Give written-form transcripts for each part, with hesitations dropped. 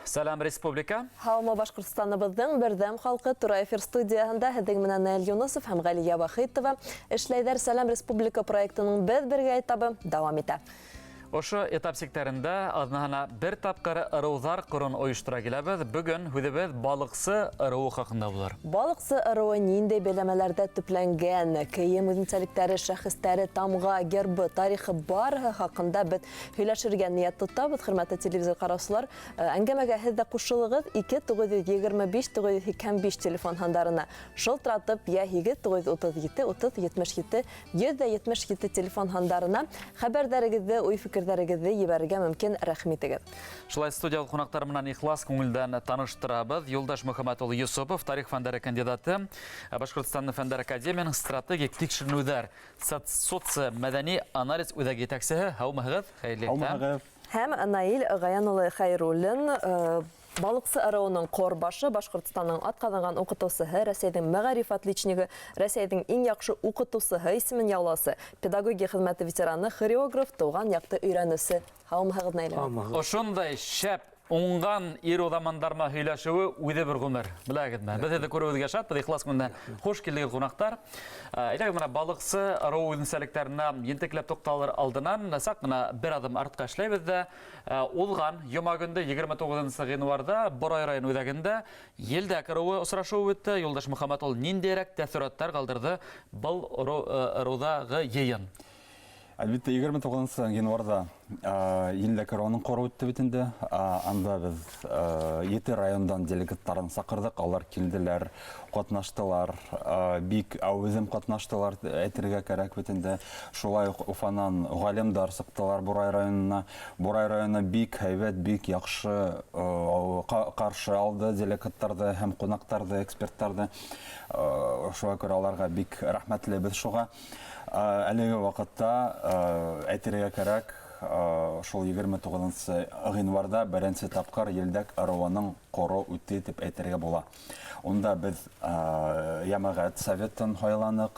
Сәлам Республика. Һаумы Башкортстаныбыздың бердәм халкы тура эфир студияһында һеҙҙең менән Наил Юнусов һәм Ғалия Бахитова эшләйҙәр. Сәлам Республика проектының беҙ бергә этабы дауам итә. Ошо этап секторында аҙнаһына бер тапҡыр ырыуҙар ҡорон ойоштора киләбеҙ. Бөгөн һүҙебеҙ балыҡсы ырыуы хаҡында булыр. Балыҡсы ырыуы ниндәй бәйләмәләрҙә төпләнгән, кейем үҙенсәлектәре, шәхестәре, тамға, гербы, тарихы барыһы хаҡында беҙ һөйләшергә ниәт тотабыҙ. Хөрмәтле телевизор ҡараусылар, әңгәмәгә һеҙ ҙә ҡушылығыҙ 2-925-985 телефон һандарына шылтыратып, йә 7-37-30-77-177 телефон һандарына хәбәрҙәрегеҙҙе, фекерҙәрегеҙҙе ебәрергә мөмкин. Рәхмәт итегеҙ. Шулай студиялық ҡунаҡтар менән ихлас күңелдән таныштырабыҙ. Юлдаш Мөхәмәтулы Йосопов, тарих фәндәре кандидаты, Башҡортостан фәндәр академияның стратегик тикшеренеүҙәр социомәҙәни анализ үҙәге етәксеһе. Һаумыһығыҙ, хәйерле иҫән. Һәм Наил Ғаянұлы Хәйруллин, балыҡсы ырыуының ҡорбашы, Башҡортостандың атҡаҙанған уҡытыусыһы, Рәсәйҙең мәғариф отличнигы, Рәсәйҙең иң яҡшы уҡытыусыһы исемен яуласы, педагогия хеҙмәте ветераны, хореограф, тыуған яҡты өйрәнеүсе. Һаумыһығыҙ, Наил. Ошондай шәп уңған ир уҙамандарма һөйләшеүе үҙе бер ғүмер. Беләгеҙме? Беҙ һеҙҙе күреүҙгә шатбыҙ, ихлас күңелдән хуш килдегеҙ ҡунаҡтар. Әйтәгеҙ, менә балыҡсы ырыу үҙенсәлектәренә ентекләп туҡталыр алдынан саҡ ҡына бер аҙым артҡа эшләйбеҙ ҙә уҙған йома көндөө 29 ғинуарҙа Борай район үҙәгендә Елдәк ырыуы осрашыуы үтте. Юлдаш Мөхәмәтулы ниндәйерәк тәьҫораттар ҡалдырҙы был ырыуҙағы йыйын? Әлбәттә, 29 январда Елдәк ырыуының ҡороу үтте бит инде. Анда беҙ 7 райондан делегаттарын саҡырҙык. Алар килделәр, ҡатнаштылар, бик әүҙем ҡатнаштылар, әйтергә кәрәк бит инде. Шулай уҡ Уфанан ғалимдар сыҡтылар Борай районына. Борай районы бик һәйбәт, бик яҡшы ҡаршы алды делегаттарҙы һәм ҡунаҡтарҙы, эксперттарҙы. Шуға күрә аларға бик рәхмәтлебеҙ шуға. Әлеге ваҡытта әйтергә кәрәк, шул 29 ғинварда беренсе тапҡыр Елдәк ырыуының ҡороу үтте тип әйтергә була. Унда беҙ йәмәғәт советін һайланыҡ.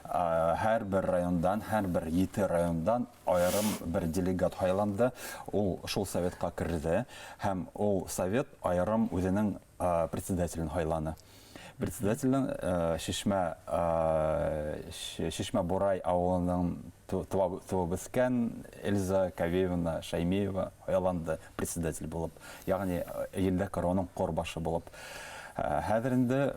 Һәр бер райондан, һәр бер 7 райондан айырым бер делегат һайланды. Ул шул советҡа керҙе һәм ул совет айырым үҙенең председателен һайланы. Председателен Шишмә Борай ауылының туып үҫкән Эльза Кавеевна Шаймиева һайланды председатель булып, яғни Елдәк ырыуының ҡорбашы булып. Хәҙер инде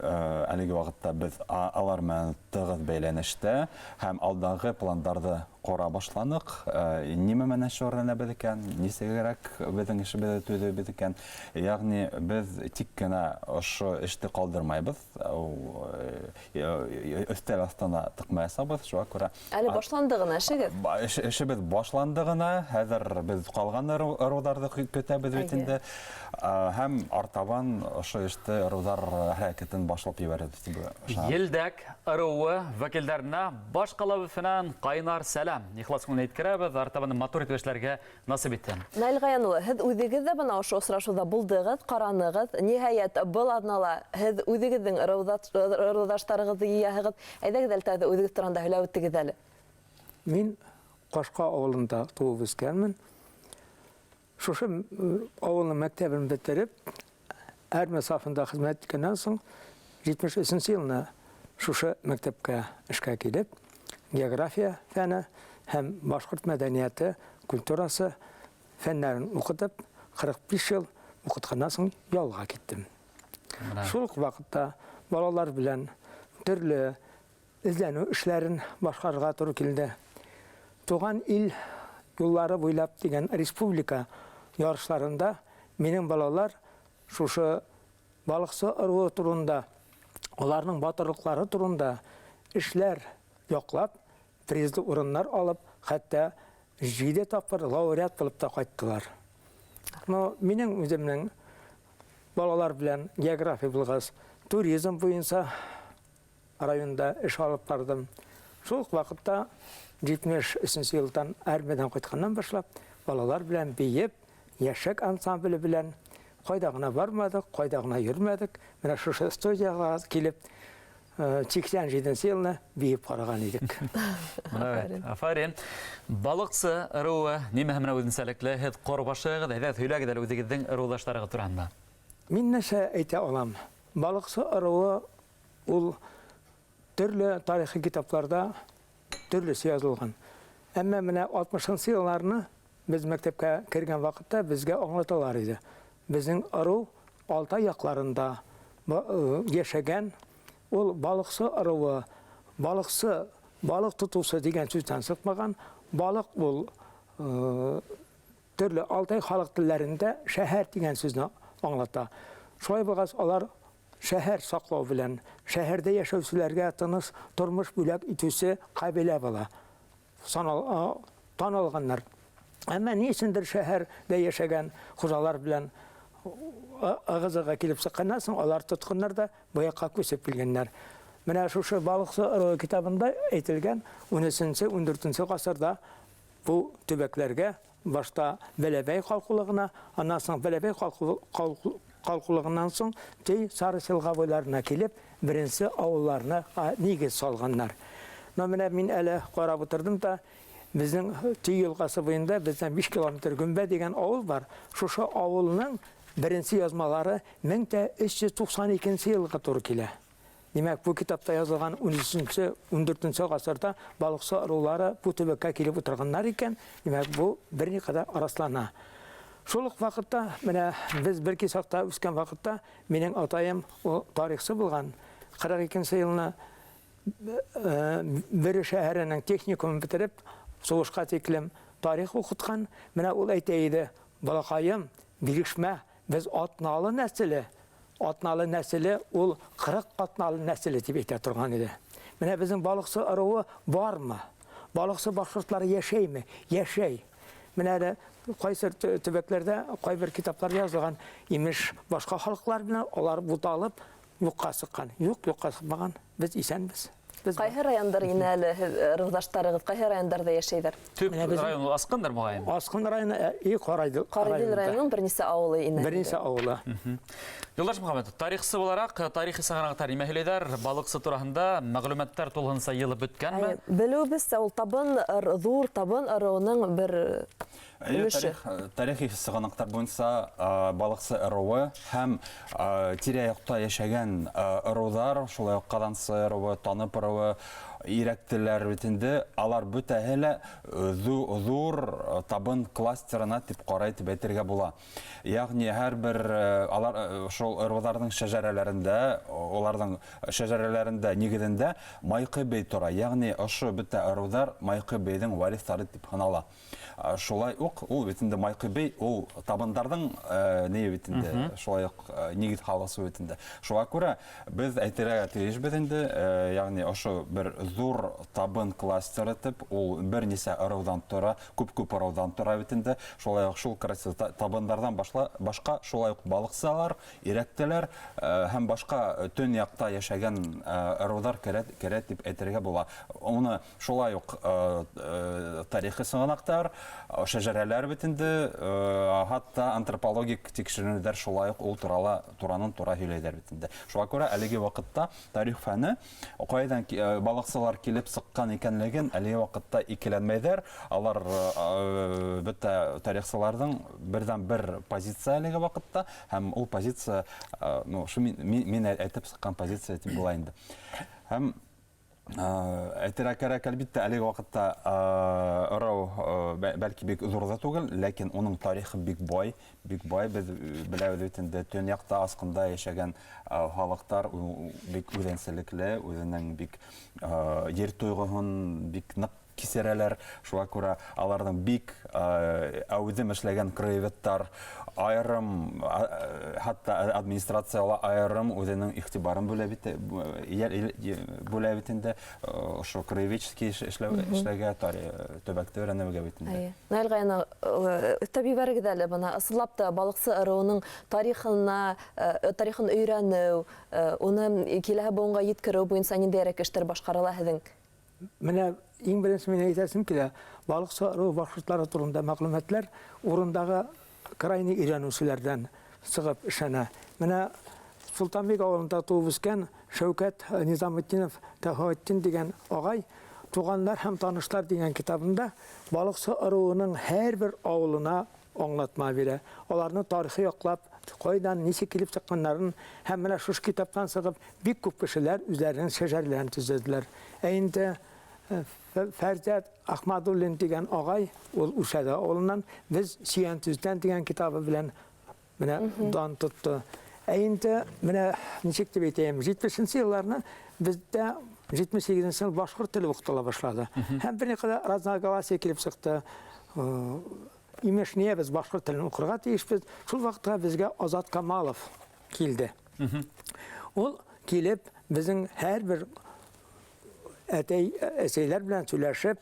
әлеге ваҡытта беҙ алар менән тығыҙ бәйләнештә һәм алдағы пландарҙы ҡора башланыҡ. Нимә менән шөғөлләнәбеҙ икән, нисегерәк беҙҙең эшебеҙҙе төҙөбөҙ икән. Яғни беҙ тик кенә ошо эште ҡалдырмайбыҙ, өҫтәл аҫтына тыҡмаясаҡбыҙ. Шуға күрә әле башланды ғына эшегеҙ? Эшебеҙ башланды ғына. Хәҙер беҙ ҡалған ырыуҙарҙы көтәбеҙ бит инде. Һәм артабан ошо эште ырыуҙар хәрәкәтен башлап ебәрәбеҙ тип ышанам. Елдәк ырыуы вәкилдәренә баш ҡалабыҙынан ҡайнар сәлам. Ихлас күңелдән еткерәбеҙ, артабан матур итеп эшләргә насип итһен. Наил Ғаянұлы, һеҙ үҙегеҙ ҙә бына ошо осрашыуҙа булдығыҙ, ҡаранығыҙ. Ниһайәт, был аҙнала һеҙ үҙегеҙҙең ырыуҙаштарығыҙҙы йыяһығыҙ. Әйҙәгеҙ әле үҙегеҙ тураһында һөйләп үттегеҙ әле. Мин Ҡашҡа ауылында тыуып үҫкәнмен. Шушы ауылның мәктәбен бөтөрөп, әрмә сафында хеҙмәт иткәннән соң 73 йылына шушы мәктәпкә эшкә килеп, география фәне һәм башҡорт мәҙәниәте, культурасы фәннәрен уҡытып, 45 йыл уҡытҡандан соң ялға киттем. Шул уҡ ваҡытта балалар белән төрлө эҙләнеү эшләрен башҡарырға тура килде. Туған ил юллары буйлап дигән республика ярышларында минең балалар шушы балыҡсы ырыуы турында, уларның батырлыҡлары турында эшләр яҡлап, призлы урындар алып, хәтта 7 тапҡыр лауреат булып та ҡайттылар. Минең үҙемнең балалар белән география булғас, туризм буйынса районда эш алып бардым. Шул ваҡытта 73 йылдан әрмәдән ҡайтҡандан башлап, балалар белән бейеп, йәшәк ансамбле белән ҡайҙа ғына бармадык, ҡайҙа ғына йөрмәдек. Менә шушы студияға килеп, 87 елына бейіп қараған едік. Афарин. Балықсы ырыуы неме хәміне өзінсәліклі, хет қорбашығы, дәйдәт хүйләгі дәл өзігіздің ырыулаштарығы тұранда? Мен нәрсе әйте алам. Балықсы ырыуы ол түрлі тарихи китапларда түрлісі yazылған. Әмма міне 60-шы елларны біз мектепке кірген вақытта бізге аңлаталар еді. Біздің ырыу Алтай яқларында яшәгән, ол балықсы ырыуы, балықсы, балық тұтусы деген сөзден сықмаған, балық ол түрлі Алтай халық тілләрендә шәһәр деген сөзні аңлата. Шулай булгас, алар шәһәр саклау белән, шәһәрдә яшәүчеләргә тыныч тормыш бүләк итүсе кабилә була. Танылганнар. Әмма ни өчендер шәһәрдә яшәгән хуҗалар белән агызыга килеп сыкканнан соң алар тоткыннар да буякка күсеп килгәннәр. Менә шушы балыксы ырыуы китабында әйтелгән 13-14 гасырда бу төбәкләргә башта Бәләбәй халкылыгына, аннан соң Бәләбәй халкылыгыннан соң Тей Сарысылга буйларына килеп, беренче авылларына нигез салганнар. Менә мин әле карап утырдым да, безнең Тей елгасы буенда бездән 5 километр Гөмбә дигән авыл бар. Шушы авылның беренче язмалары 1392 елга туры килә. Демәк, бу китапта язылган 13-14 гасырда балыксы ырыулары бу төбәккә килеп утырганнар икән. Демәк, бу берникадәр араслана. Шул ук вакытта, менә без бер кисакта үскән вакытта, минең атаем тарихчы булган. 42 елны бер шәһәренең техникумын бетереп, сугышка тиклем тарих укыткан. Менә ул әйтә иде: "Балакаем, билишмә, без атналы нәселе. Атналы нәселе ул 40 атналы нәселе" дип әйтә торган иде. Менә безнең балыксы ырыуы бармы? Балыксы башкортлары яшәйме? Яшәй. Менә дә кайсы төбәкләрдә кайбер китаплар язылган, имеш башка халыклар белән алар буталып юкка сыккан. Юкка сыкмаган. Без исәнбез. Кайһы райондар ине әле ырыудаштарыгыз, кайһы райондарда яшәйдер? Төп район Аскындар бугайым. Аскын районы Карайдыл. Карайдыл районының берничә авылы ине. Беренче авылы. Юлдаш Мөхәммәтов, тарихсы буларак, тарихи сәгънәгәр мәһәлләр балыксы турында мәгълүматлар тулгынса йылып беткәнме? Белүбез, ул табын зур табын ырыуның бер Тарихи сыгынактар буенча балыксы ырыуы һәм тирә-якта яшәгән ырыулар, шулай ук Кадансы ырыуы, Танып ырыуы, Ирәктеләр битендә алар бөтәһе лә зур табын кластерына дип карай дип әйтергә була. Ягъни һәрбер алар шул ырыуларның шәҗәрәләрендә, аларның шәҗәрәләрендә нигезендә майкы бей тора. Ягъни ошо бөтә ырыулар майкы бейдең варислары дип һанала. Шулай ук ул битендә майкы бей ул табындарның не битендә, шулай ук нигез халысы битендә. Шуңа күрә без әйтергә тиешбез инде, ягъни ошо бер зур табын кластеры тип, ул берничә ырыудан тора, күп ырыудан тора битендә. Шулай ук шул табындардан башка шулай ук балыксалар, ирәктеләр һәм башка төньякта яшәгән ырыулар керә дип әйтергә була. Уны шулай ук тарихи сыгынактар, шәҗәрәләр битендә, хатта антропологик тикшеренүләр шулай ук ул туранын тура һөйләйләр битендә. Шуңа күрә әлеге вакытта тарих фәне кайдан балыксалар килеп сыккан икәнлеген әлеге вакытта икеләнмәйдер. Алар бөтә тарихчыларның бердән бер позиция әлеге вакытта һәм ул позиция, шу мин әйтеп сыккан позиция дип була инде. Һәм әйтергә кирәк, әлбәттә, әлеге вакытта ырыу бәлки бик зур да түгел, ләкин уның тарихы бик бай. Без беләбез инде, төньякта Аскында яшәгән халыклар бик үзенчәлекле, үзенең бик йер туйгыһын бик нык кисерәләр. Шуңа күрә аларның бик әүдем эшләгән краеведтар, айрым, хатта администрациялар айрым үзенең игътибарын бүлә бит инде, ошо краеведческий эшләгә төбәктә өйрәнергә бит инде. Наилгаяна табибәргә дә бана ысынлап та балыксы ырыуның тарихын өйрәнү, уны киләһе буынга yetkерү буенча ниндәйрәк эшләр башкарыла һеҙҙең? Менә иң беренче мин әйтәсем килә, балыксы ырыу башкортлары турында мәгълүматлар урындагы крайний өйрәнүселәрдән сыгып эшләнә. Менә Султанбек ауылында туып өскен Шәүкәт Низамутдинов Тәһауеттин деген ағай «Туғандар һәм танышлар» деген китабында балықсы ыруының һәрбер ауылына аңлатма бирә. Аларны тарихи яклап, кайдан ничек килеп чыкканнарын һәм менә шушы китаптан сыгып бик күп кешеләр үзләренең шәҗәрләрен төзеделәр. Инде Фәрзәт Ахмадуллин деген ағай, ул Ушада авылыннан без Сөянтүздән деген китабы белән менә дан тотты. Инде менә ничек дип әйтәм, 70-нче елларны бездә 78-нче ел башкорт теле укытыла башлады. Һәм берникадәр разноголосие килеп чыкты. Имеш не без башкорт телен укырга тиешбез. Шул вакытта безгә Азат Камалов килде. Ул килеп безнең һәрбер әсәйләр белән сөйләшеп,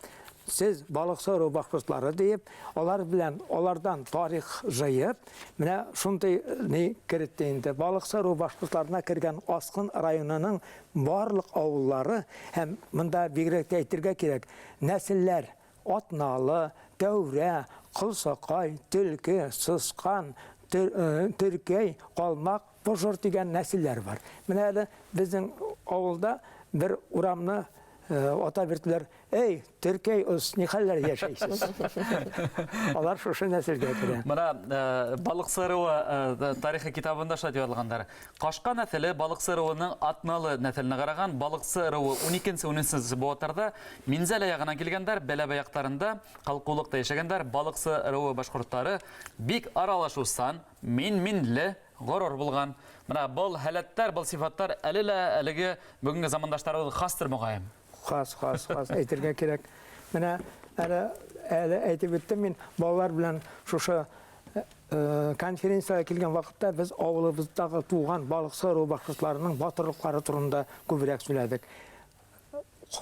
сез балыксы ыру башкортлары дип, алардан тарих җыеп, менә шундай ни кертте инде. Балыксы ыру башкортларына кергән Аскын районының барлык авыллары һәм монда бигрәк әйтергә кирәк, нәселләр Атналы, Тәүрә, Кылсакай, Төлке, Сыскан, Төркәй, Калмак, Божор дигән нәселләр бар. Менә әле безнең авылда бер урамны ата бирделәр. Эй, Төркәй, үз ни хәлләр яшәйсез? Алар шушы нәселгә керә. Менә балыксы ыруы тарихи китабында шулай язылгандар. Кашка нәселе балыксы ыруының Атналы нәселенә караган, балыксы ыруы 12-13 буатарда Минзәлә ягына килгәннәр, Бәләбә яктарында калкулыкта яшәгәннәр, балыксы ыруы башкортлары бик аралашусан, минле горор булган. Менә был халаттар, был сифаттар әлеге бүгенге замандашларыбыз хастыр мөгаем. Хас, әйтергә кирәк. Менә әле әйтеп үттем мин, балалар белән шушы конференциягә килгән вакытта без авылыбыздагы туган балыксы ыру башкортларының батырлыклары турында күбрәк сөйләдек.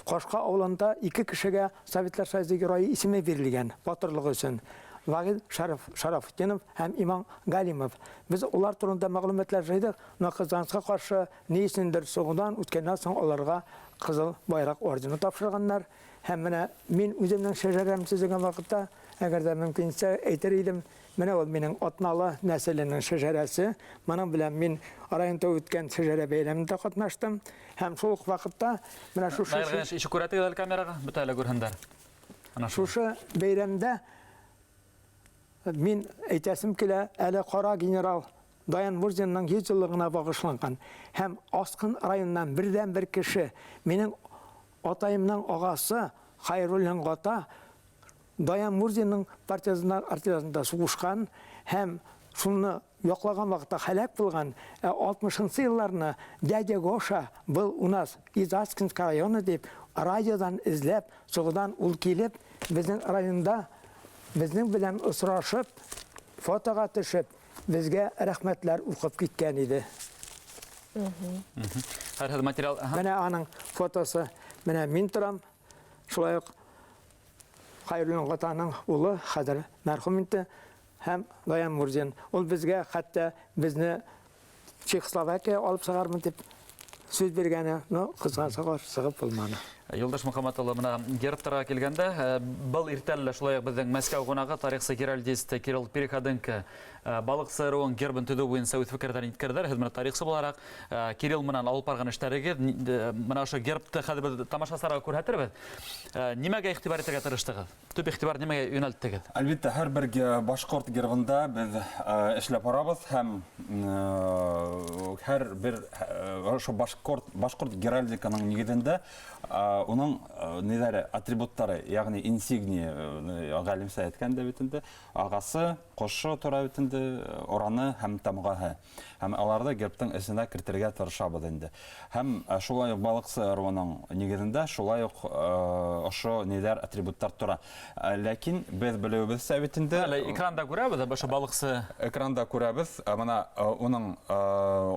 Кашка авылында 2 кешегә Советлар Союзы герое исеме бирелгән батырлыгы өчен. Вагил Шарафетдинов һәм Иман Галимов. Без улар турында мәгълүматлар җыйдык. Казанска каршы нисендер сугудан үткәннән соң аларга Кызыл байрак ордены тапшырганнар. Һәм менә мин үземнең шәҗәрәмне төзегән вакытта, әгәр дә мөмкинсә әйтер идем, менә ул минем Атналы нәселенең шәҗәрәсе. Моның белән мин районда үткән шәҗәрә бәйрәмендә катнаштым. Һәм шул вакытта менә шушы ише күрәтегез камерага бөтәле күрһендер. Ана шушы бәйрәмдә мин әйтәсем килә, әле кара генерал Даян Мурзинның 100 еллыгына багышланган һәм Аскын районыннан бердән-бер кеше, минем атайымның агасы Хайруллин Гата Даян Мурзинның партизанында сугышкан һәм шуны яклаган вакытта һәлак булган. 60-нчы елларны дядя Гоша был у нас из Аскинского района дип радиодан изләп, сугудан ул килеп, безнең районда безнең белән усрашып, фотога төшеп, безгә рәхмәтләр укып киткән иде. Һәр материал. Менә аның фотосы, менә мин торам, шулай ук Хайруллин Гатаның улы хәзер мәрхүм инде һәм Даян Мурзин. Ул безгә хәтта безне Чехословакия алып сыгармын дип сүз биргәне, кызганса каршы сыгып булмады. Юлдаш Мөхәммәтуллы, менә гербтарга килгәндә, был иртәллә шулай безнең Мәскәү кунагы тарихчы геральдист Кирилл Переходенко балыксы ыруын гербын төзү буенча үз фикерләрен иткерделәр. Хезмәт тарихчы буларак Кирилл менән алып барган эшләрегез, менә ошо гербты хәзер без тамашачыларга күрһәтербез. Нимәгә игътибар итәргә тырыштыгыз? Төп игътибар нимәгә юнәлттегез? Әлбәттә, һәр бер башкорт гербында без эшләп барабыз һәм һәр бер ошо башкорт геральдиканың нигезендә уның ниләре, атрибуттары, ягъни инсигния, галимсә әйткәндә бит инде, агасы, кошы тора бит инде, ораны һәм тамгаһы. Һәм аларда гербтың эсенә кертергә тырышабыз инде. Һәм шулай ук балыксы ыруының нигезендә шулай ук ошо ниләр, атрибуттар тора. Ләкин без беләбезсә бит инде, Экранда күрәбез, ошо балыксы экранда күрәбез, менә уның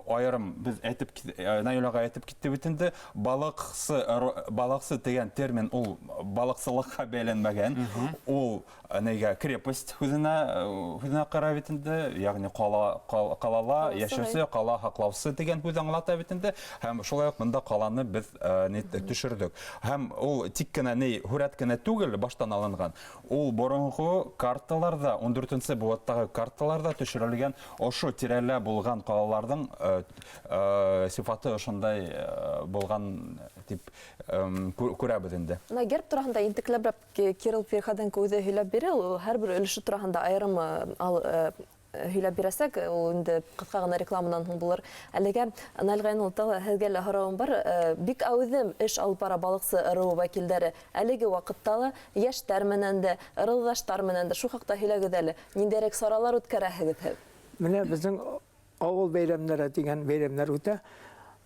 аерым без әйтеп Наилага әйтеп китте бит инде, балыксы дигән термин ул балыксылыкка бәйләнмәгән. Ул нигә крепость үзенә хүзенә кара бит инде, ягъни калала яшәүсе, кала хаклаусы дигән хүз аңлата бит инде. Һәм шулай ук монда каланы без төшердек. Һәм ул тик кенә хүрәт кенә түгел, баштан алынган. Ул борынгы карталарда, 14нче буаттагы карталарда төшерелгән ошо тирәлә булган калаларның сыйфаты ошондай булган дип күрәбез инде. Мына герб турында интекләп Кирилл Переходенко үзе һөйләп бирә, ул һәрбер өлеше турында айрым һөйләп бирәсәк, ул инде кыска гына рекламадан һуң булыр. Әлегә Налгайн ултыгы һезгә лә һорауым бар. Бик әүзем эш алып бара балыксы ырыу вәкилләре әлеге вакытта яшьтәр менән дә, ырылдаштар менән дә шу хакта һөйләгез әле. Ниндирәк саралар үткәрәһегез? Менә безнең авыл бәйрәмнәре дигән бәйрәмнәр үтә.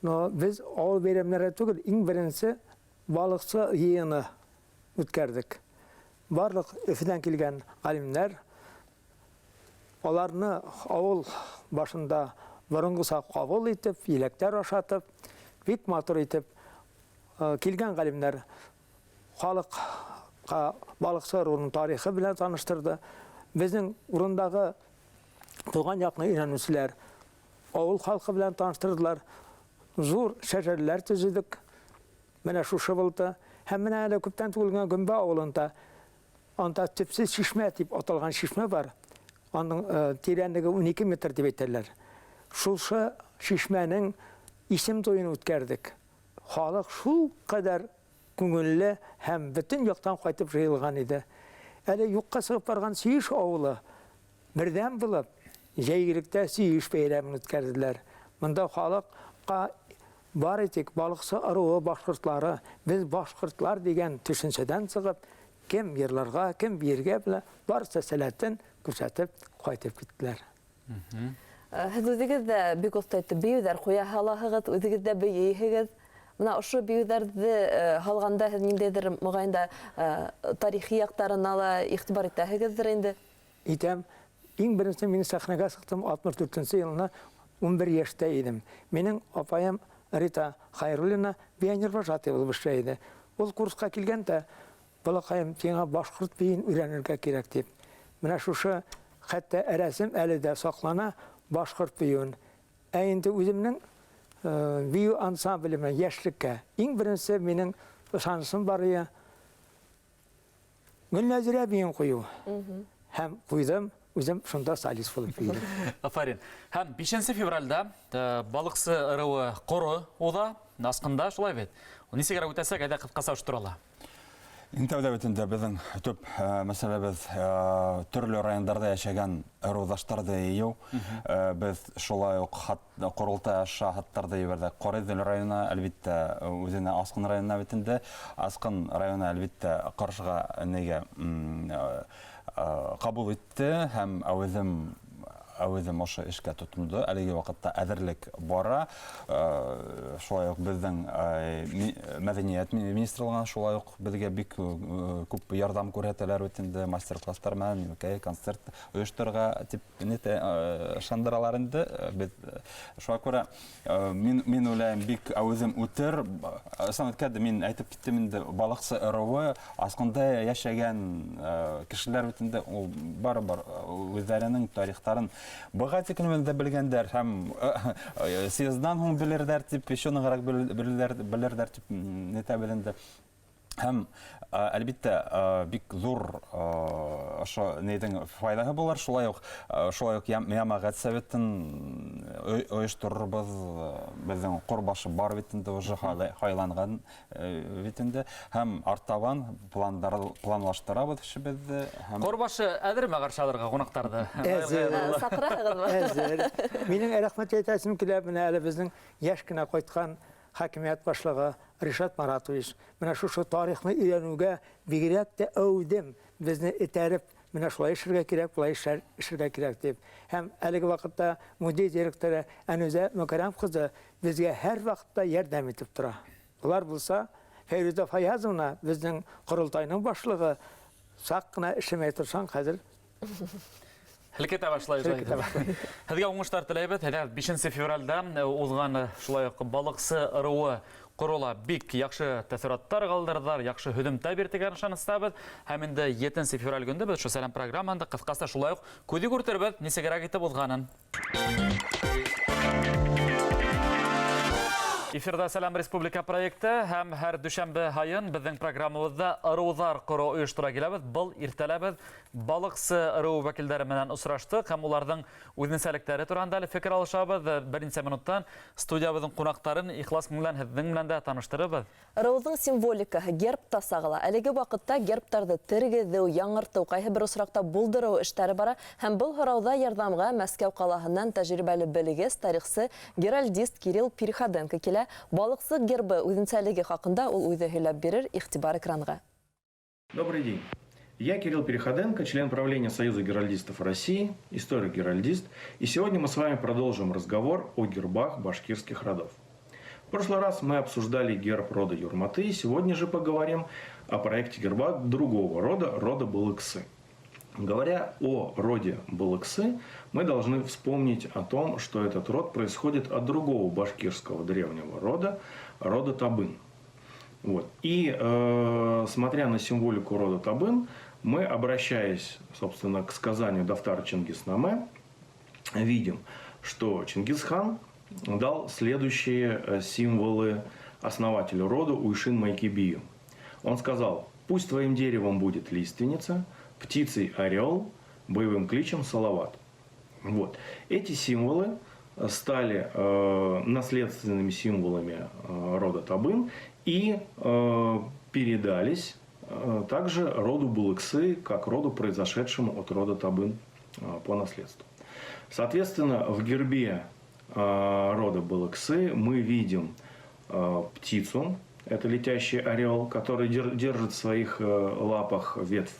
Но без авыл бәйрәмнәре түгел, иң беренче балыксы йыйыны үткәрдек. Барлык Өфөдән килгән галимнәр аларны авыл башында борынгыса кабул итеп, еләктәр ашатып, бик матур итеп килгән галимнәр халыкка балыксы ырыуның тарихы белән таныштырды. Безнең урындагы туган якны өйрәнүчеләр авыл халкы белән таныштырдылар. Зур шәҗәрләр төзедек. Менә шушы булды. Һәм менә әле күптән түгел Гөмбә авылында анда төпсез шишмә дип аталган шишмә бар. Аның тирәнлеге 12 метр дип әйтәләр. Шушы шишмәнең исем туен үткәрдек. Халык шул кадәр күңелле һәм бөтен яктан кайтып җыелган иде. Әле юкка сыгып барган Сөеш авылы бердәм булып җәйгелектә Сөеш бәйрәмен үткәрделәр. Монда халыкка бар итек балыксы ырыуы башкортлары, без башкортлар дигән төшенчәдән сыгып, кем йырларга, кем биергә белә барса сәләтен күрсәтеп кайтып киттеләр. Һез үзегез дә бик оста итеп биюҙәр куя һалаһығыҙ, үзегез дә бейейһегеҙ. Менә ошо биюҙәрҙе һалғанда һеҙ ниндәйҙер мөғәйендә тарихи яҡтарына ла иғтибар итәһегеҙҙер инде? Итәм. Иң беренсе мин сәхнәгә сыҡтым 64-нче йылына 11 йәштә идем. Минең апайым Рита Хайруллина пионер-вожатый булып эшләй иде. Ул курска килгәндә, балакайым, сиңа башҡорт бейен өйрәнергә кирәк дип. Менә шушы хәтта рәсем әле дә саҡлана башҡорт бейеүен. Ә инде үземнең бию ансамблеме йәшлеккә иң беренсе минең ышанысым бар иде. Гөлнәзирә бейен ҡуйыу. Һәм ҡуйҙым, үзем шунда солист булып бейдем. Афарин. Һәм 5 февральдә балыксы ырыуы ҡоро уда, асҡында шулай бит. Нисегәрәк үтәсәк, әйҙә ҡыҫҡаса турала. Интәүҙә бөтөндә безнең төп мәсьәләбез төрлө райондарда йәшәгән ырыуҙаштарҙы йыйыу. Без шулай уҡ ҡоролтай аша хаттарҙы ебәрҙек. Ҡорайҙел районы, әлбиттә, үҙенә Асҡын районына битендә. Асҡын районы, әлбиттә, ҡаршыға нигә ҡабул итте һәм әүҙем ошо эшкә тотондо. Әлеге ваҡытта әҙерлек бара. Шулай уҡ беҙҙең мәҙәниәт министрлығына шулай уҡ беҙгә бик күп ярҙам күрһәтәләр үтенде. Мастер-кластар менән, концерт ойошторға тип ышандыралар инде. Шуға күрә мин уйлайым бик әүҙем үтер. Санаткәде мин әйтеп киттем инде, балыҡсы ырыуы Асҡында йәшәгән кешеләр үтенде. Ул барыбер үҙҙәренең тарихтарын быға тикенмен дә белгәндәр һәм съездан һуң белерҙәр тип, еще нығыраҡ белерҙәр тип нетәбеҙ инде. Һәм әлбиттә бик зур ошо нейҙең файҙаһы булыр. Шулай уҡ Йәмәғәт советін ойошторорбоз. Беҙҙең ҡорбашы бар бит инде, уже һайланған бит инде. Һәм артабан планлаштырабыҙ эшебеҙҙе. Ҡорбашы әҙерме ҡаршы алырға ҡунаҡтарҙы? Саҡыраһығыҙмы? Әзер. Минең рәхмәт әйтәсем килә, менә әле безнең йәш кенә ҡайтҡан хакимиәт башлығы Ришат Маратович. Менә шушы тарихны өйрәнеүгә бигерәк тә әүҙем безне этәреп, менә шулай эшләргә кирәк, булай эшләргә кирәк дип. Һәм әлеге ваҡытта музей директоры Әнүзә Мөкәррәм ҡыҙы безгә һәр ваҡытта ярдәм итеп тора. Улар булса, Фәйрүзә Фаязовна, безнең ҡоролтайның башлығы, саҡ ҡына эшләмәй торсаң, хәҙер Һелкетә башлай. Һеҙгә уңыштар теләйбез. 5 февральдә узган шулай ук балыксы ырыуы Корола бик яхшы тәсираттар калдырдылар, яхшы һөҗүмтә бирдегән ышаныстабыз. Һәм инде 7 февраль көндә без шу сәлам программанда кыскасы шулай ук күзе күртербез, нисегәрәк итеп узганын. Эфирда Сәлам Республика проекты һәм һәр дүшәмбе һайын безнең программабызда ырыулар коры оештыра киләбез. Был иртәләбез балыксы ырыу вәкилләре белән очраштык һәм уларның үзенчәлекләре турында фикер алышабыз. Беренче минуттан студиябызның кунактарын ихлас белән һезнең белән дә таныштырабыз. Ырыуның символикаһы гербта сагыла. Әлеге вакытта гербтарды тергезү, яңарту, кайһы бер осракта булдыру эшләре бара һәм был һорауда ярдәмгә Мәскәү калаһыннан тәҗрибәле белгес тарихчы геральдист Кирилл Переходенко килә. Балыксы гербы үзенчәлеге хакында ул үзе һөйләп бирер, игътибар экранга. Добрый день. Я Кирилл Переходенко, член правления Союза геральдистов России, историк-геральдист. И сегодня мы с вами продолжим разговор о гербах башкирских родов. В прошлый раз мы обсуждали герб рода Юрматы, и сегодня же поговорим о проекте герба другого рода, рода Балыксы. Говоря о роде Балыксы, мы должны вспомнить о том, что этот род происходит от другого башкирского древнего рода, рода Табын. Вот. И смотря на символику рода Табын, мы, обращаясь, собственно, к сказанию Дафтара Чингиснаме, видим, что Чингисхан дал следующие символы основателю рода Уйшин Майкибию. Он сказал: «Пусть твоим деревом будет лиственница, птицей орел, боевым кличем салават». Вот. Эти символы стали наследственными символами рода Табын и передались также роду Балыксы, как роду, произошедшему от рода Табын по наследству. Соответственно, в гербе рода Балыксы мы видим птицу, это летящий орел, который держит в своих лапах ветвь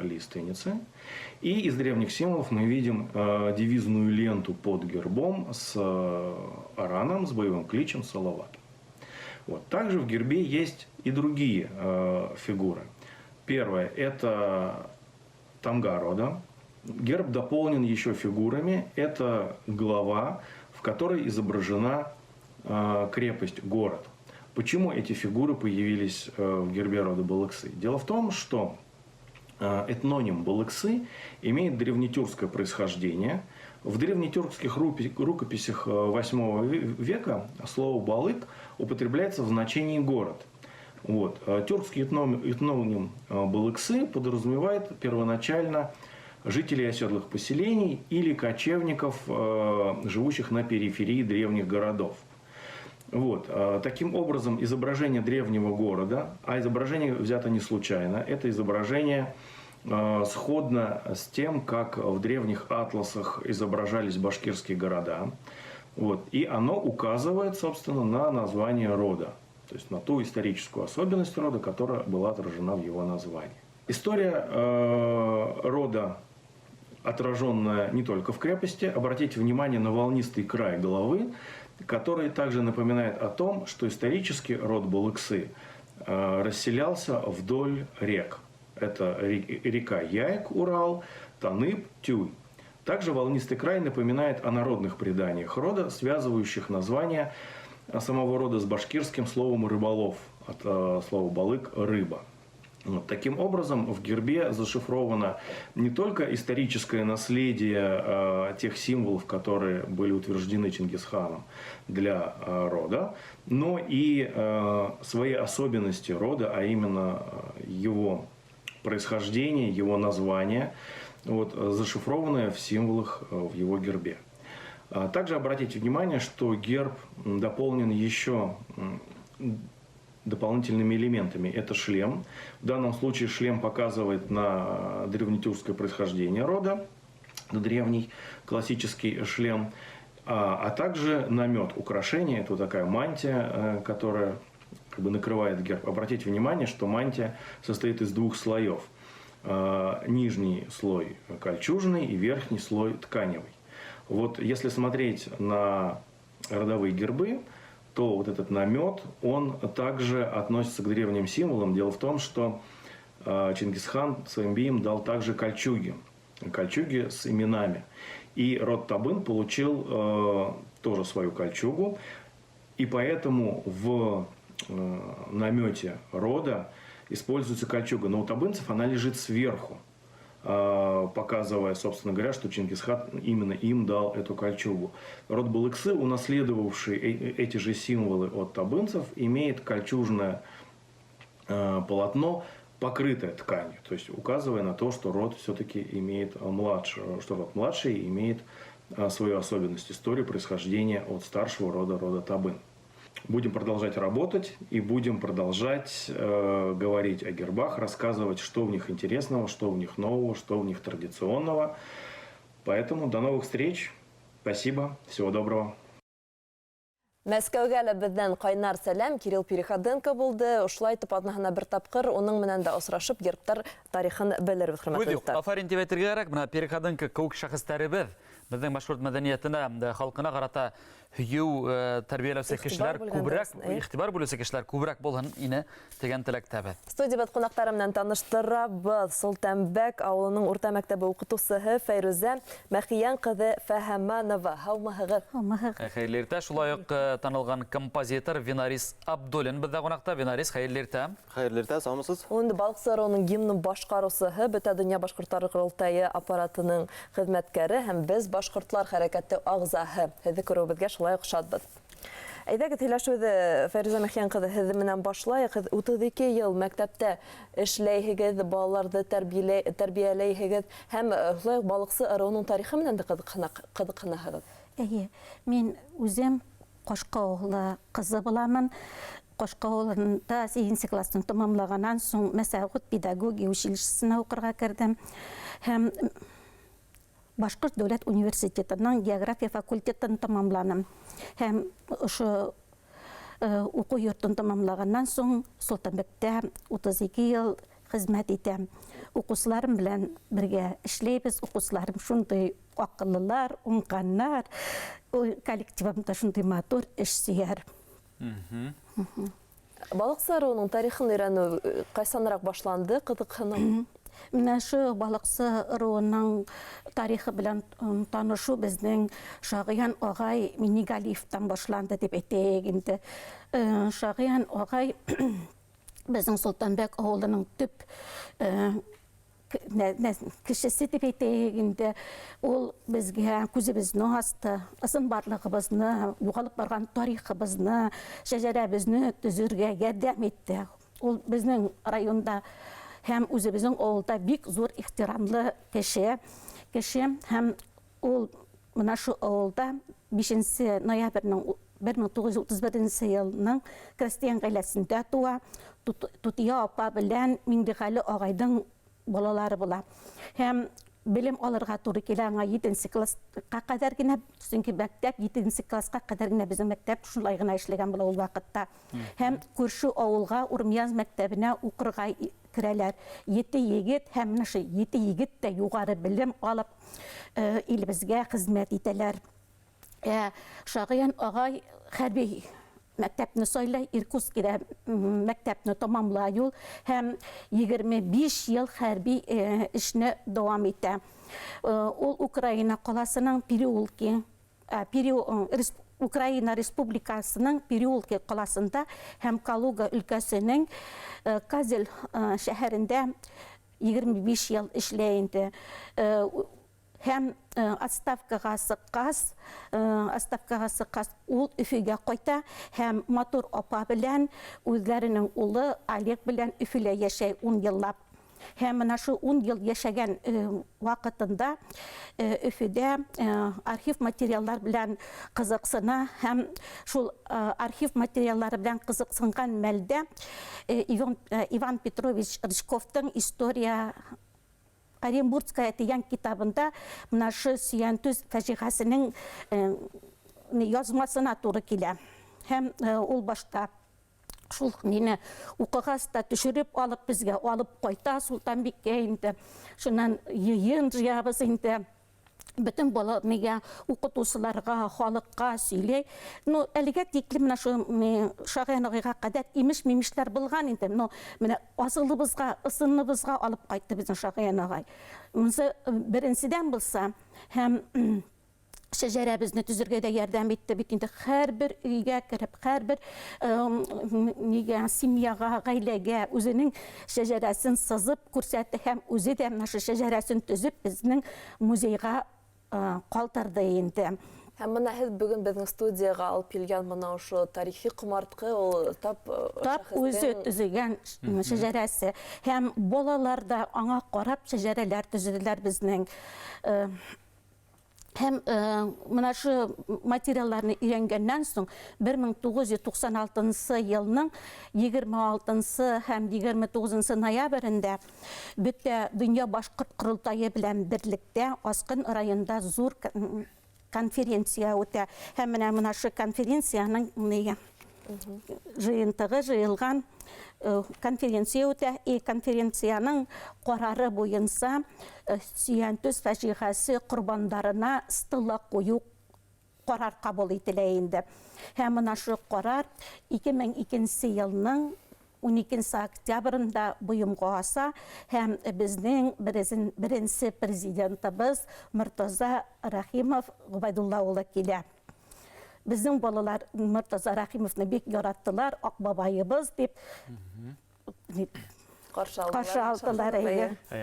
лиственницы. И из древних символов мы видим девизную ленту под гербом с араном, с боевым кличем салават. Вот. Также в гербе есть и другие фигуры. Первое – это тамга рода. Герб дополнен еще фигурами. Это глава, в которой изображена крепость, город. Почему эти фигуры появились в гербе рода Балыксы? Дело в том, что этноним Балыксы имеет древнетюркское происхождение. В древнетюркских рукописях VIII века слово «балык» употребляется в значении «город». Вот. Тюркский этноним Балыксы подразумевает первоначально жителей оседлых поселений или кочевников, живущих на периферии древних городов. Вот. Таким образом, изображение древнего города, а изображение взято не случайно, это изображение сходно с тем, как в древних атласах изображались башкирские города. Вот. И оно указывает, собственно, на название рода, то есть на ту историческую особенность рода, которая была отражена в его названии. История рода, отраженная не только в крепости, обратите внимание на волнистый край головы, который также напоминает о том, что исторически род Балыксы расселялся вдоль рек. Это река Яйк, Урал, Танып, Тюй. Также волнистый край напоминает о народных преданиях рода, связывающих название самого рода с башкирским словом «рыболов», от слова «балык» – «рыба». Вот. Таким образом, в гербе зашифровано не только историческое наследие тех символов, которые были утверждены Чингисханом для рода, но и свои особенности рода, а именно его происхождение, его название, вот, зашифрованное в символах в его гербе. Также обратите внимание, что герб дополнен еще дополнительными элементами. Это шлем. В данном случае шлем показывает на древнетюркское происхождение рода, древний классический шлем, а также намет, украшение. Это такая мантия, которая как бы накрывает герб. Обратите внимание, что мантия состоит из двух слоев. Нижний слой кольчужный и верхний слой тканевый. Вот если смотреть на родовые гербы, то вот этот намет, он также относится к древним символам. Дело в том, что Чингисхан своим бием дал также кольчуги с именами. И род Табын получил тоже свою кольчугу. И поэтому в намете рода используется кольчуга. Но у табынцев она лежит сверху, показывая, собственно говоря, что Чингисхан именно им дал эту кольчугу. Род Балыксы, унаследовавший эти же символы от табынцев, имеет кольчужное полотно, покрытое тканью, то есть указывая на то, что род все-таки имеет младший имеет свою особенность истории происхождения от старшего рода Табын. Будем продолжать работать и будем продолжать говорить о гербах, рассказывать, что в них интересного, что в них нового, что в них традиционного. Поэтому до новых встреч. Спасибо. Всего доброго. Мәскәүгә лә бездән кайнар сәлам Кирилл Переходенко булды. Ушулай итеп аднаһына бер тапкыр уның менән дә осрашып гербтар тарихын белербез, хөрмәтле достар. Афарин дип әйтергә кирәк, менә Переходенко кеүек шәхестәребез безнең башкорт мәдәниятенә, халкына карата һөю тәрбияләүче кешеләр күбрәк, игътибар бүлүче кешеләр күбрәк булһын ине дигән теләктәбез. Студиябыз кунаклары менән таныштырабыз. Солтанбәк авылының урта мәктәбе укытучысы Фәйрүзә Мәхиян кызы Фәһәманова. Һаумыһыгыз. Хәйрле иртә, шулай ук танылган композитор Винарис Абдуллин бездә кунакта. Винарис, хәйрле иртә. Хәйрле иртә, саламатсыз? Онда Балыксы районының гимнын башкаручысы, Бөтә дөнья башкортлары курултайы аппаратының хезмәткәре һәм без башкортлар хәрәкәте агзаһы. Һеҙҙе күреүебеҙгә шулай уҡ шатбыҙ. Әйҙәгеҙ һөйләшеүҙе Фәйрүзә Мәхиян ҡыҙы һеҙ менән башлайыҡ. Һеҙ 32 йыл мәктәптә эшләйһегеҙ, балаларҙы тәрбиәләйһегеҙ һәм шулай уҡ Балыҡсы ырыуының тарихы менән дә ҡыҙыҡһынаһығыҙ. Әйе, мин үзем Ҡашҡа ауылы ҡыҙы буламын. Ҡашҡа ауылында 8 кластың тамамлағаннан соң Мәсәғүт педагогия училищесына уҡырға кердем. Һәм Башҡорт дәүләт университетының география факультетын тамамланым. Һәм ошо уҡыу йортон тамамлағаннан соң Солтанбәктә 32 йыл хеҙмәт итәм. Уҡыусыларым белән бергә эшләйбеҙ. Уҡыусыларым шундай аҡыллылар, уңғандар. Коллективымда шундай матур эшсөйәр. Балыҡсы ырыуының тарихын өйрәнеү ҡайсаныраҡ башланды, ҡыҙыҡһыныу? Менә шу Балыҡсы ырыуының тарихы белән танышыу безнең Шағыян ағай Минигалиевтан башланды дип әйтәйек инде. Шағыян ағай безнең Солтанбәк ауылының төп кешесе дип әйтәйек инде. Ул безгә күзебезне асты, ысын барлығыбызны, юғалып барған тарихыбызны, шәжәрәбезне төзөргә ярдәм итте. Ул безнең районда һәм үзебезнең авылда бик зур ихтирамлы кеше һәм ул менә шу авылда 5 ноябрьнең 1931 елның крестьян гаиләсендә туа. Тутия апа белән Миндиғали агайдың балалары була. Һәм белем алырга туры килә аңа 7 класска кадәр генә, чөнки мәктәп 7 класска кадәр генә безнең мәктәп шулай гына эшләгән була ул вакытта. Һәм күрше авылга Урмияз мәктәбенә укырга керәләр. 7 егет һәм менә шу 7 егет тә югары белем алып илебезгә хезмәт итәләр. Шағыян агай хәрби мәктәпне сайлай, Иркутскида мәктәпне тамамлай ул һәм 25 йыл хәрби эшне дәвам итә. Ул Украина ҡаласының Украина Республикасының Переулки ҡаласында һәм Калуга өлкәсенең Казель шәһәрендә 25 йыл эшләй инде. Һәм отставкаға сыҡҡас, ул Өфөгә ҡайта һәм матур апа белән үҙләренең улы Олег белән Өфөлә йәшәй 10 йыллап. Һәм менә шу 10 йыл йәшәгән ваҡытында Өфөдә архив материаллар белән ҡыҙыҡсына һәм шул архив материаллары белән ҡыҙыҡсынған мәлдә Иван Петрович Рыжковтың история Оренбургская тигән китабында менә шу Сөйәнтүз фажиғасының язмасына туры килә. Һәм ул башта шул мине уҡығас та төшөрөп алып безгә алып ҡайта Солтанбиккә инде. Шунан йыйын жыябыз инде. Bütün бала неге укытучыларга, халыкка сөйлей. Ну, әлегә тикле менә шу шагыйрәгә кадәр имеш-мимешләр булган инде. Ну, менә асылыбызга, ысыныбызга алып кайтты безнең шагыйрәгә. Монсы беренчедән булса, һәм шәҗәрәбезне төзергә дә ярдәм итте бит инде. Һәрбер өйгә кереп, һәрбер нигә семьяга, гаиләгә үзенең шәҗәрәсен сызып күрсәтте һәм үзе дә менә шу шәҗәрәсен төзеп безнең музейга калтырды инде. Һәм менә һез бүген безнең студияга алып килгән менә ошо тарихи кумартка ул тап Үзе төзегән шәҗәрәсе. Һәм балалар да аңа карап шәҗәрәләр төзеделәр безнең. Һәм менә шу материалларны өйрәнгәннән соң 1996 елның 26 һәм 29 ноябрендә бөтә дөнья башкорт корылтайы белән берлектә Аскын районында зур конференция үтә. Һәм менә шу конференцияның жыйынтыгы жыйылган конференция үтә. Конференцияның карары буенча Сөянтүз фаҗигасе корбандарына стела кую карар кабул ителә инде. Һәм менә шу карар 2002 елның 12 октябрында буйымга аса һәм безнең беренче президентыбыз Мортаза Рахимов Губайдулла улы килә. Безнең балалар Мортаза Рахимовны бик яраттылар, Акбабайыбыз дип каршы алдылар.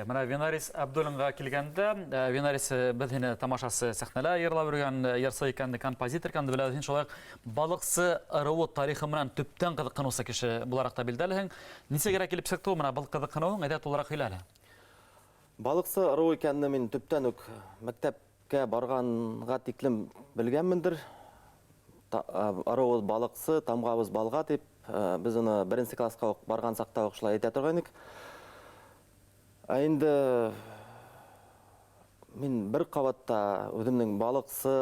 Менә Венарис Абдуллинга килгәндә, Венарис без һине тамашасы сәхнәлә йырлап йөргән, ярса икән, композитор икән, беләсең, шулай балыксы ырыу тарихы менән төптән кызыкканусы кеше буларак та билдәлеһең. Нисәгә килеп сыктың менә был кызыккануың, әйдә тулырак һөйләле. Балыксы ырыу икәнне мин төптән үк мәктәпкә барганга тиклем белгәнмендер. Ырыу балыксы, тамгабыз балга дип, biz uni birinchi klassga borgan saqta o'qishlar ayta turgandik. Endi men bir qavatda o'zimning baliqsi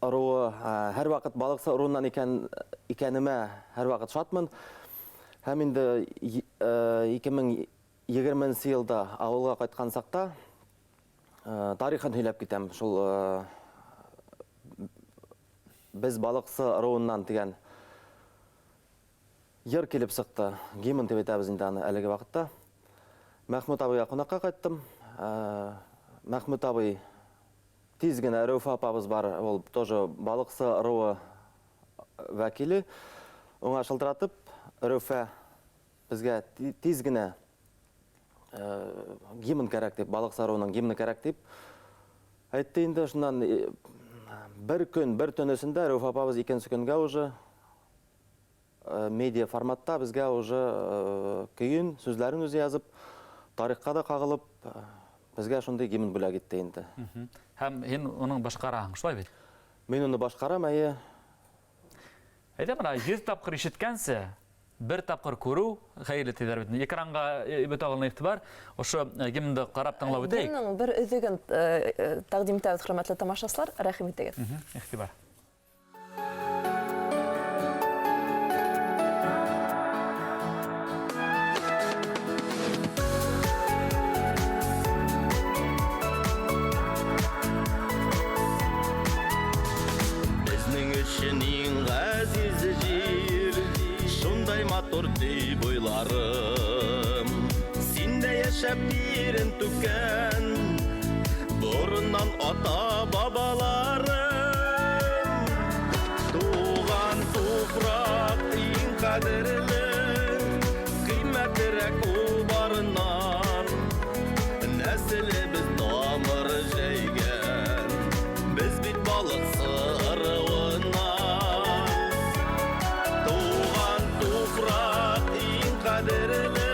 ырыуы har vaqt baliqsi ырыуынан ekanime har vaqt shotman. Ham endi 2020 yilda avulga qaytgan saqta tarixын сөйләп китәм. Шул biz балыксы ырыуынан дигән йыр килеп сыкты. Гимн дип әйтәбез инде аны әлеге вакытта. Мәхмүт абыйга кунакка кайттым. Мәхмүт абый тиз генә Рәүфә апабыз бар, ул тоже балыксы ырыуы вәкиле. Уңа шылтыратып, Рәүфә безгә тиз генә гимн кирәк дип, балыксы ырыуының гимны кирәк дип әйтте инде. Шуннан bir gün, bir tönüsünde Rəuf apabız ikinci güngə уже media formatda bizgə уже көйін, сүзләрін өзі yazıb, тарихқа да қағылып, bizgə şunday гимн бүләк etdi indi. Һәм һин уның башкараң, шулай бит? Мен уны башкарам, әйе. Әйдә, менә 100 тапкыр ишеткәнсе, bir тапкыр күрү хәерле тидер бит. Экранга бөтә алган игътибар, ошо гимнды карап тыңлап үтәйек. Безнең бер үзеген тәкъдим итәбез, хөрмәтле тамашачылар, рәхим итегез. Игътибар. Безнең өчен иң газиз җир, шундай матур ди буйларым. Синдә яшәп ирен түккән, борыннан ата-бабаларым. Туган туфрак иң кадерле, кыйммәтлерәк ул барыннан. Нәселебез тамыр җәйгән, без бит балыксы ырыуыннан. Туган туфрак иң кадерле,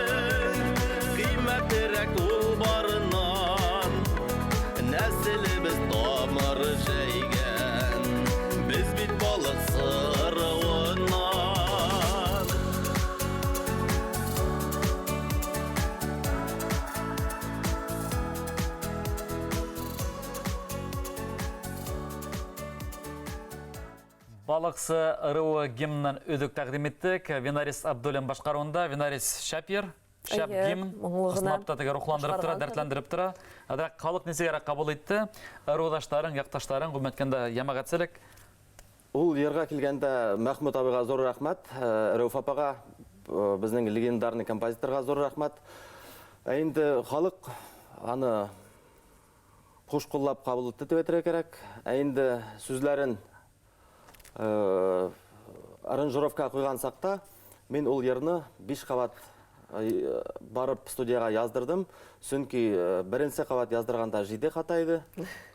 кыйммәтлерәк ул барыннан. Нәселебез тамыр җәйгән, без бит балыксы ырыуыннан. Балыксы ырыуы гимннан өҙөк тәҡдим иттек. Венарис Абдуллин башҡарыуында. Венарис Шапир, шәп Әйе, гимн, мұңлығына қысмапта теге рухландырып тора, башқарған, дәртләндереп тора. Ада халық несегәрә кабул итте. Ырыудаштарың, якташтарың гүмәткәндә ямагатселек. Ул ерға келгенде Мәхмүт абыға зор рахмат, Рәуф апаға, біздің легендарный композиторға зор рахмат. Әйінді халық аны қош қоллап қабыл етті деп етірі керек. Әйінді сөзлерін аранжировка қойған сақта, мен ол ерні 5 қабат барып студияға яздырдым. Сүнки бірінші қабат яздырғанда жиде қатайды,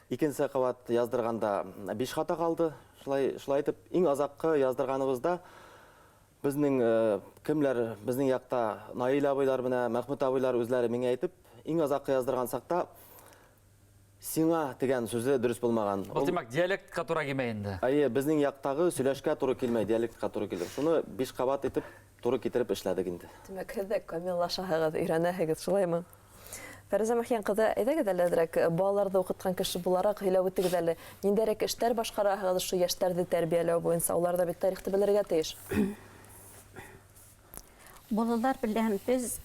екінші қабат яздырғанда 5 қата қалды. Шылай айтып, ең азаққы яздырғанымызда біздің кімлер, біздің яқта Наил абайлар міне, Мәхмүт абайлар өзлері менге айтып, ең азаққы яздырған сақта сиңа деген сөзі дұрыс болмаған. Ол демек диалектқа тура келмейді. Айы, біздің яқтағы сөйлешке туры келмей, диалектқа туры келді. Шуны 5 қабат етіп, туры кетіріп ішләдік енді. Демәк, һеҙ камиллашаһығыҙ, өйрәнәһегеҙ, шулаймы? Фәризә Мәхьян кызы, әйҙәгеҙ әле балаларҙы уҡытҡан кеше булараҡ һөйләп үтегеҙ әле. Ниндәйерәк эштәр башҡараһығыҙ шу йәштәрҙе тәрбиәләү буйынса? Улар да бит тарихты белергә тейеш. Балалар белән без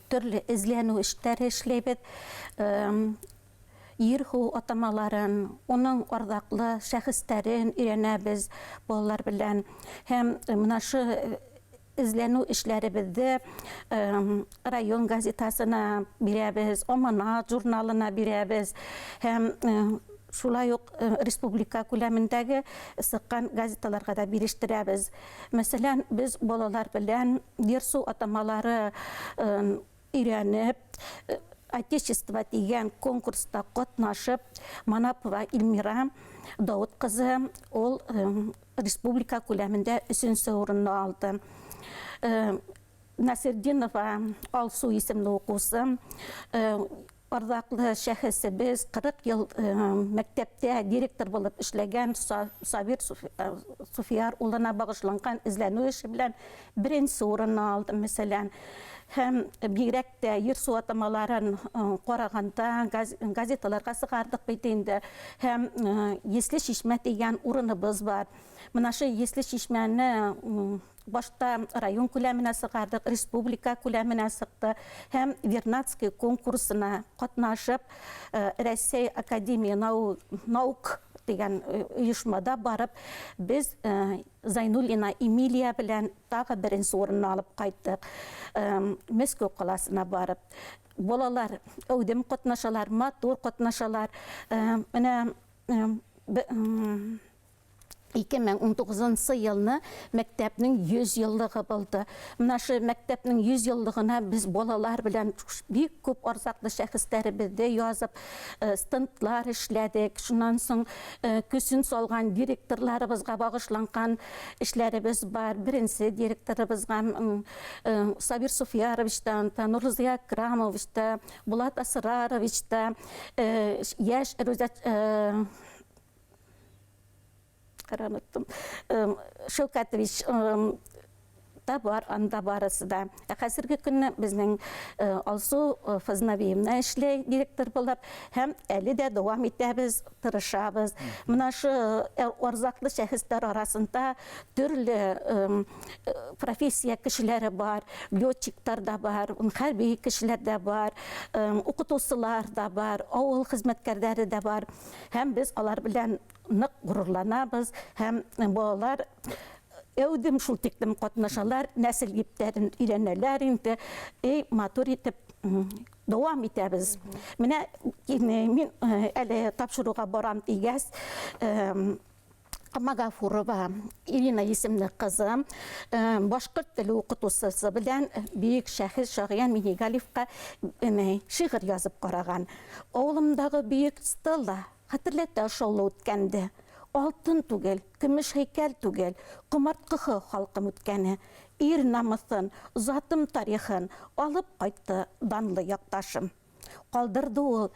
төрлө эзләнеү эштәре эшләйбез. Ирху атамаларын, оның арҙаҡлы шәхестәрен өйрәнәбез балалар белән. Һәм мына шу эзләнеү эшләребеҙҙе район газетасына бирәбез, Оманат журналына бирәбез. Һәм шулай уҡ республика күләмендәге сыҡҡан газеталарға да бирештерәбез. Мәсәлән, біз балалар белән Дерсу атамалары өйрәнеп, Отечество дигән конкурста ҡатнашып, Манапова Илмира Дауыт ҡызы, ул республика күләмендә 3-нче урынды алды. Насердинова Алсу исемле уҡыусы, арҙаҡлы шәхесебез, 40 йыл мәктәптә директор булып эшләгән Сабир Суфияр улына бағышланған эзләнеү эше белән 1-нче урынды алды, мәсәлән. Һәм бигерәк тә Ерсу атамаларын ҡарағанда газеталарға сығардык бит инде. Һәм Есле Шишмә дигән урыныбыз бар. Мына шу Есле Шишмәне башта район күләменә сығардык, республика күләменә сыҡты. Һәм Вернадский конкурсына ҡатнашып, Рәсәй Академия наук дигән ойошмада барып, без Зайнуллина Эмилия белән тағы 1-нче урынны алып ҡайттык. Мәскәү ҡаласына барып. Балалар әүдем ҡатнашалар, матур ҡатнашалар. Менә 2019 йылны мәктәпнең 100 йыллығы булды. Мына шу мәктәпнең 100 йыллығына біз балалар белән бик күп арзаҡлы шәхестәребеҙҙе язып, стендлар эшләдек. Шунан соң көсөн салған директорларыбызға бағышланған эшләребез бар. Беренсе директорыбызға Сабир Суфияровичтан, Нурзия Крамовичта, Булат Асыраровичта, яш Шәүкәтович да бар, анда барысы да. Хәзерге көнне безнең Алсу Фазнавиевна эшләй директор булып, һәм әле дә дәвам итәбез, тырышабыз. Мына шу арзаҡлы шәхестәр арасында төрлө профессия кешеләре бар, летчиктар да бар, хәрби кешеләр дә бар, уҡытыусылар да бар, ауыл хеҙмәткәрҙәре дә бар. Һәм без алар белән ныҡ ғорурланабыз, һәм балалар әүдем шул тиклем ҡатнашалар, нәсел ептәрен өйрәнәләр инде, матур итеп дәвам итәбез. Менә мин әле тапшырыуға барам дигәс, Магафурова Ирина исемле ҡызы, башҡорт теле уҡытыусысы белән бик шәхес Шағиян Минигалевҡа шиғыр язып ҡараған. Ауылымдағы бейек стелла хәтерләтә шаулы үткәнде. Алтын түгел, көмөш һәйкәл түгел, ҡомартҡыһы халҡым үткәне. Ир намыҫын, затым тарихын алып ҡайтты данлы яҡташым. Ҡалдырды ул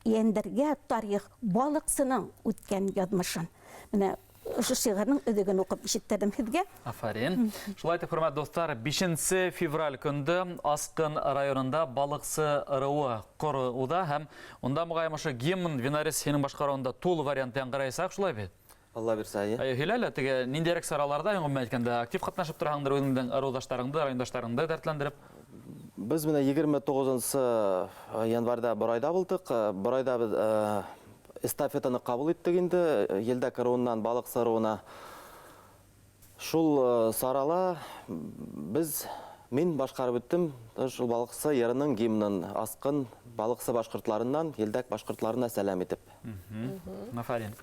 йәндәргә тарих балыҡсының үткән яҙмышын. Менә ошо шиғырның өҙөгөн уҡып ишеттерҙем һеҙгә. Афарин. Шулай итеп, хөрмәтле достар, 5 февраль көндө Асҡын районында балыҡсы ырыуы ҡороуда һәм унда мөғайым ошо гимн Винарис һинең башҡарыуында тулы вариант яңғыраясаҡ, шулай бит? Алла бирсә, Һөйләле, теге ниндәйерәк сараларда, ғөмүмән әйткәндә, актив ҡатнашып тораһыңдыр үҙеңдең ырыуҙаштарыңды, райондаштарыңды дәртләндереп? Біз міне 29 январда Борайда болдық. Борайда біз эстафетаны қабыл еттік енді. Елдәк аруынан Балықсы аруына. Шул сарала мен башқарып өттім. Шул Балықсы ерінің гимнін асқын Балықсы башқұртларынан Елдәк башқұртларына сәлем етіп. Нафарин.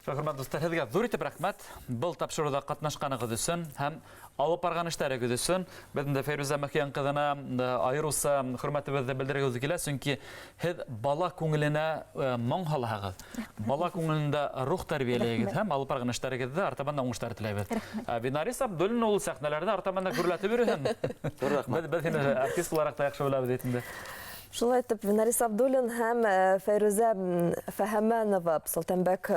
Хөрмәтле достар, һеҙгә зур итеп рәхмәт. Был тапшыруда катнашканыгыз өсөн һәм алып барган эшләрегез өсөн безнең дә Фәйрүзә Мәкиян кызына айрылса хөрмәтебезне белдерегез килә, чөнки һез бала күңеленә моң һалагыз. Бала күңелендә рух тәрбияләгез һәм алып барган эшләрегезне артабан уңышлар теләбез. Винарис Абдуллин ул сәхнәләрдә артабан күрәтеп йөрүһен. Без артист буларак та яхшы беләбез әйтендә. Шулай итеп, Винарис Абдуллин һәм Фәйрүзә Фәһәмәнова Солтанбәк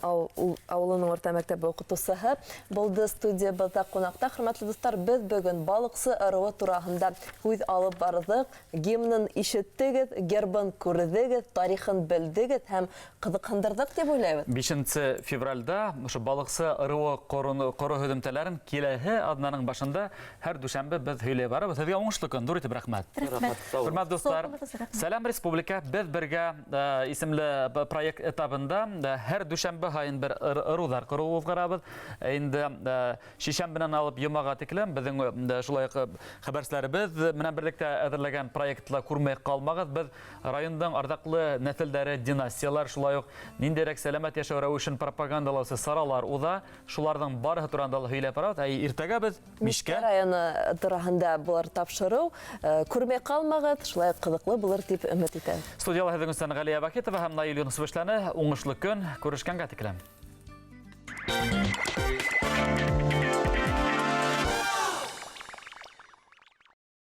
авылының орта мәктәбе укытучыһы булды студиябызда кунакта. Хөрмәтле дуслар, без бүгін Балықсы ырыуы тураһында һүз алып бардык. Гимнын ишеттегез, гербын күрдегез, тарихын белдегез һәм кызыксындырдык дип уйлайбыз. 5 февральдә ошо Балықсы ырыуы коры һөҙөмтәләрен киләһе аҙнаның башында һәр дүшәмбе без һөйләп барабыз. Һеҙгә уңышлы көн, ҙур итеп рәхмәт. Хөрмәтле дуслар, Сәлам Республика, без бергә исемле проект этабында һәр дүшәмбе һайын бер ырыуҙар ҡороу уҙғарабыҙ. Инде шишәмбенән алып йомаға тиклем безнең шулай хәбәрселәребеҙ менән берлектә әҙерләгән проектла күрмәй ҡалмағыҙ. Без райондың арҙаҡлы нәҫелдәре, династиялар, шулай уҡ ниндәйерәк сәләмәт йәшәү рәүешен пропагандалаусы саралар уҙа. Шуларҙың барыһы тураһында ла һөйләп барабыҙ. Иртәгә без Мишкә районы тураһында булыр тапшырыу. Күрмәй ҡалмағыҙ, шулай ҡыҙыҡлы булыр дип өмөт итәм. Студияла һеҙҙең өсөн Ғәлиә Бакитова һәм Наил Юнысов эшләне. Уңышлы көн, күрешкәнгә тиклем.